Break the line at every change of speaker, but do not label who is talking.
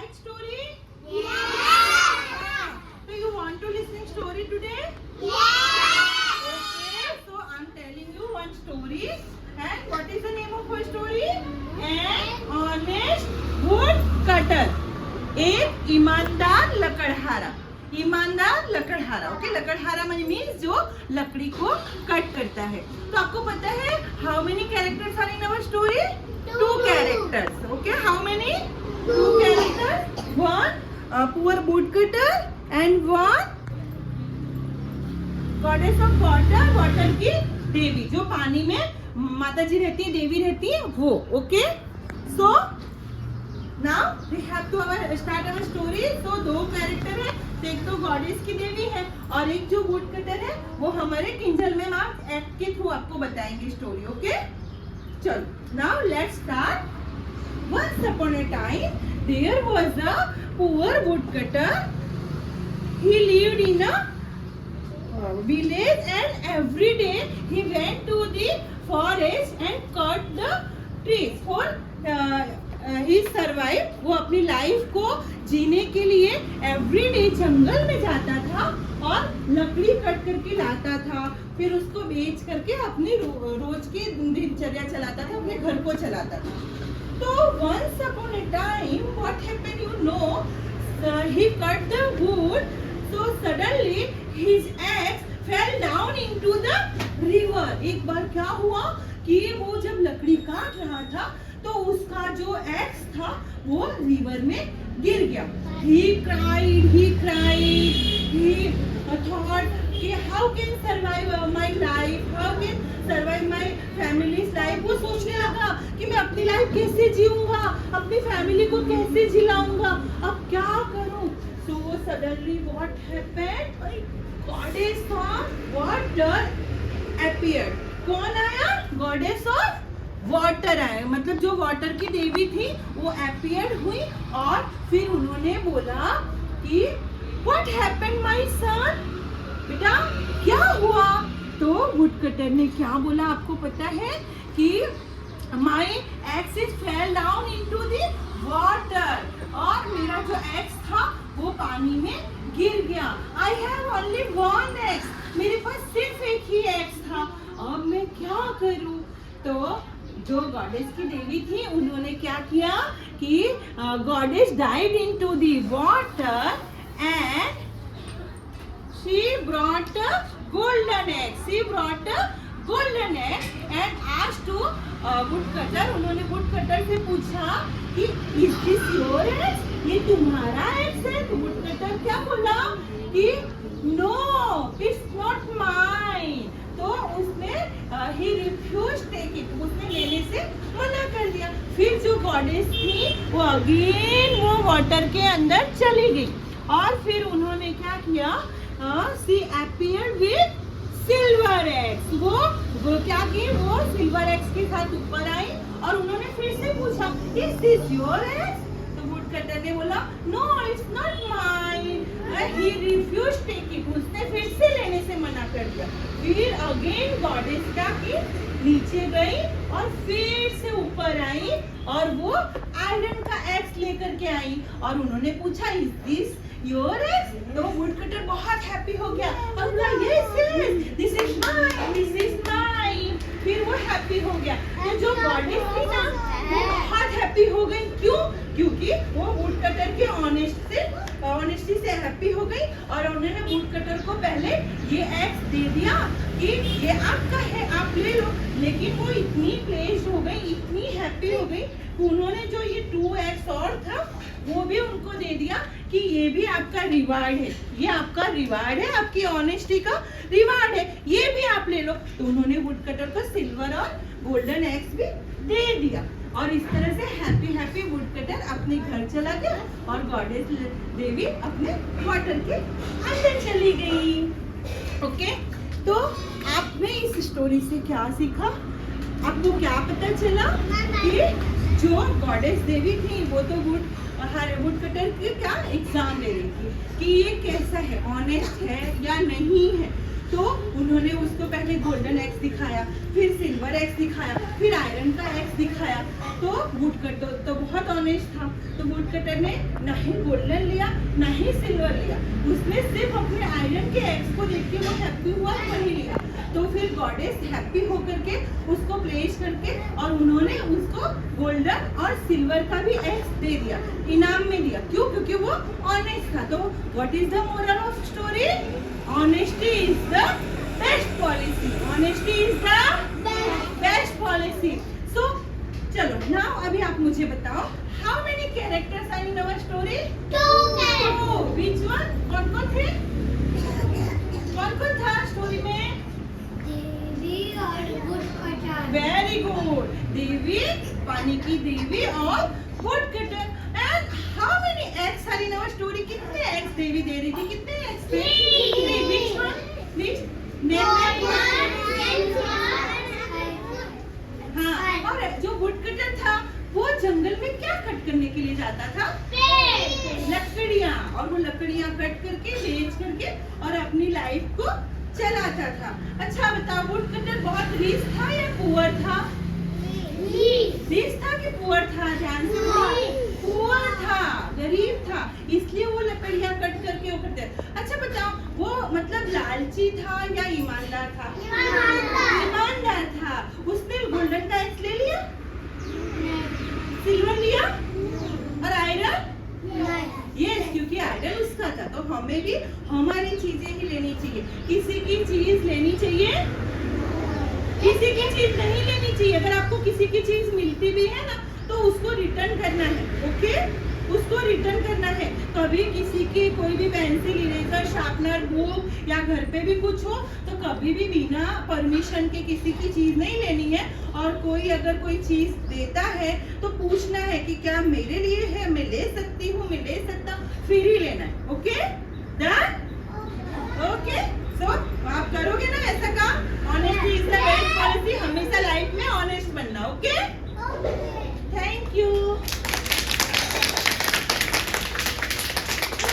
write story?
Yes.
So you want to listen story today?
Yes.
Okay, so I'm telling you one story. And what is the name of her story? An honest woodcutter. एक ईमानदार लकड़हारा. ईमानदार लकड़हारा. Okay, लकड़हारा means जो लकड़ी को cut करता है. तो आपको पता है how many characters are in our story? Two characters. Okay, how many? Two characters. One poor woodcutter and one goddess of water. Water की देवी, जो पानी में माता जी रहती है, देवी रहती है, वो. Okay, so now we have to start our story. तो दो कैरेक्टर है. एक तो गॉडेस की देवी है और एक जो वुड कटर है वो हमारे किंजल में मार्क एक्ट के थ्रू आपको बताएंगे स्टोरी. ओके, चलो now let's start. Once upon a time there was a poor woodcutter. He lived in a village and every day he went to the forest and cut the trees for he survived. वो अपनी life को जीने के लिए every day जंगल में जाता था और लकड़ी कट करके लाता था. फिर उसको बेच करके अपनी रोज की दिनचर्या चलाता था, अपने घर को चलाता था. तो once upon a time what happened, you know, he cut the wood, so suddenly his axe fell down into the river. एक बार क्या हुआ कि वो जब लकड़ी काट रहा था तो उसका जो एक्स था वो रिवर में गिर गया. He cried, he thought कि how can survive my life, how can survive my family's life. वो सोचने लगा कि मैं अपनी लाइफ कैसे जीऊंगा, अपनी फैमिली को कैसे जिलाऊंगा, अब क्या करूं. So suddenly what happened? Goddess of water appeared. कौन आया? Goddess of वाटर आए, मतलब जो वाटर की देवी थी वो अपीयर हुई और फिर उन्होंने बोला कि व्हाट हैपेंड माय सन, बेटा क्या हुआ. तो वुडकटर ने क्या बोला आपको पता है कि my ex is fell down into the water, और मेरा जो एक्स था वो पानी में गिर गया. I have only one x, मेरे पास सिर्फ एक ही एक्स था, अब मैं क्या करूं. तो जो गॉडेस की देवी थी उन्होंने क्या किया कि goddess dived into the water and she brought golden egg. She brought golden egg and asked to woodcutter. उन्होंने वुडकटर से पूछा कि इज दिस योर एग्स, ये तुम्हारा एग्स है. तो वुडकटर क्या बोला कि नो इट्स नॉट माइन. तो उसने ही रिफ्यूज टेक इट, उसने लेने से मना कर दिया. फिर जो गॉडेस थी वो अगेन वो वाटर के अंदर चली गई और फिर उन्होंने क्या किया, सी अपीयर्ड विद सिल्वर एग्स. वो क्या की, वो सिल्वर एग्स के साथ ऊपर आई और उन्होंने फिर से पूछा इज दिस योर एग्स. तो वुडकटर ने बोला no it's not mine. He refuse take it, उसने फिर से लेने से मना कर दिया. फिर अगेन गॉडेस क्या की, नीचे गई और फिर से ऊपर आई और वो आयरन का एक्स लेकर के आई और उन्होंने पूछा इज दिस योर एक्स. तो वुडकटर बहुत हैप्पी हो गया और बोला yes yes this is mine, this is mine. फिर वो हैप्पी हो गया. तो जो गॉडेस थी ना वो बहुत हैप्पी हो गई. क्यों? क्योंकि वो वुडकटर के ऑनेस्टी से हैप्पी हो गई और उन्होंने वुडकटर को पहले ये एक्स दे दिया कि ये आपका है, आप ले लो. लेकिन वो इतनी प्लेस्ड हो गई, इतनी हैप्पी हो गई कि उन्होंने जो ये 2 एक्स और था वो भी उनको दे दिया कि ये भी आपका रिवार्ड है, ये आपका रिवार्ड है, आपकी ऑनेस्टी का रिवार्ड है, ये भी आप ले लो. तो उन्होंने वुडकटर को सिल्वर और गोल्डन एक्स भी दे दिया और इस तरह से हैप्पी हैप्पी वुडकटर अपने घर चला गया और गॉडेस देवी अपने वाटर के अंदर चली गई. ओके, तो आपने इस स्टोरी से क्या सीखा? आपको क्या पता चला कि जो गॉडेस देवी थी वो तो वुडकटर की क्या एग्जाम ले रही थी कि ये कैसा है, ऑनेस्ट है या नहीं है. तो उन्होंने उसको पहले गोल्डन एक्स दिखाया, फिर सिल्वर एक्स दिखाया, फिर आयरन का एक्स दिखाया. तो वुडकटर तो बहुत ऑनेस्ट था, तो तो वुड कटर ने ना ही गोल्डन लिया ना ही सिल्वर लिया, उसने सिर्फ अपने आयरन के एक्स को देख के वो हैप्पी हुआ वही लिया। तो फिर गॉडेस हैप्पी होकर के उसको प्लेस करके और उन्होंने उसको गोल्डन और सिल्वर का भी एक्स दे दिया, इनाम में दिया। क्यों? क्योंकि वो ऑनेस्ट था। तो what is the moral of story? Honesty is the best policy. Honesty is the best policy. So चलो नाउ अभी आप मुझे बताओ, how many characters are in our story? 2। Which one? कौन कौन थे? कौन कौन था स्टोरी में? Very good. देवी, पानी की देवी और wood cutter. And how many eggs are in our story? कितने एग्स देवी दे रही थी? कितने एग्स थे? 3। Which one? व्हिच? हाँ, और जो वुड कटर था वो जंगल में क्या कट करने के लिए जाता था? लकड़ियाँ। और वो लकड़ियाँ कट करके बेच करके और अपनी लाइफ को चलाता था। अच्छा बताओ, वुड कटर बहुत रिच था या पुअर था? रिच था कि पुअर था? ध्यान से बताओ। पुअर था, गरीब था, इसलिए वो लकड़ियाँ कट करके वो करते। अच्छा बताओ, वो मतलब लालची था या ईमानदार था? ईमानदार था। उसने गोल्डन का एक्स ले लिया, सिल्वर लिया और आयरन? यस, क्योंकि आयरन उसका था। तो हमें भी हमारी चीजें ही लेनी चाहिए। किसी की चीज लेनी चाहिए, किसी की चीज नहीं लेनी चाहिए। अगर आपको किसी की चीज मिलती भी है ना तो उसको रिटर्न करना है। ओके, उसको रिटर्न करना है। कभी किसी की कोई भी पेंसिल, इरेजर, शार्पनर, बुक या घर पे भी कुछ हो तो कभी भी बिना परमिशन के किसी की चीज नहीं लेनी है। और कोई अगर कोई चीज देता है तो पूछना है कि क्या मेरे लिए है, मैं ले सकती हूँ, मैं ले सकता हूँ, फिर ही लेना है। ओके।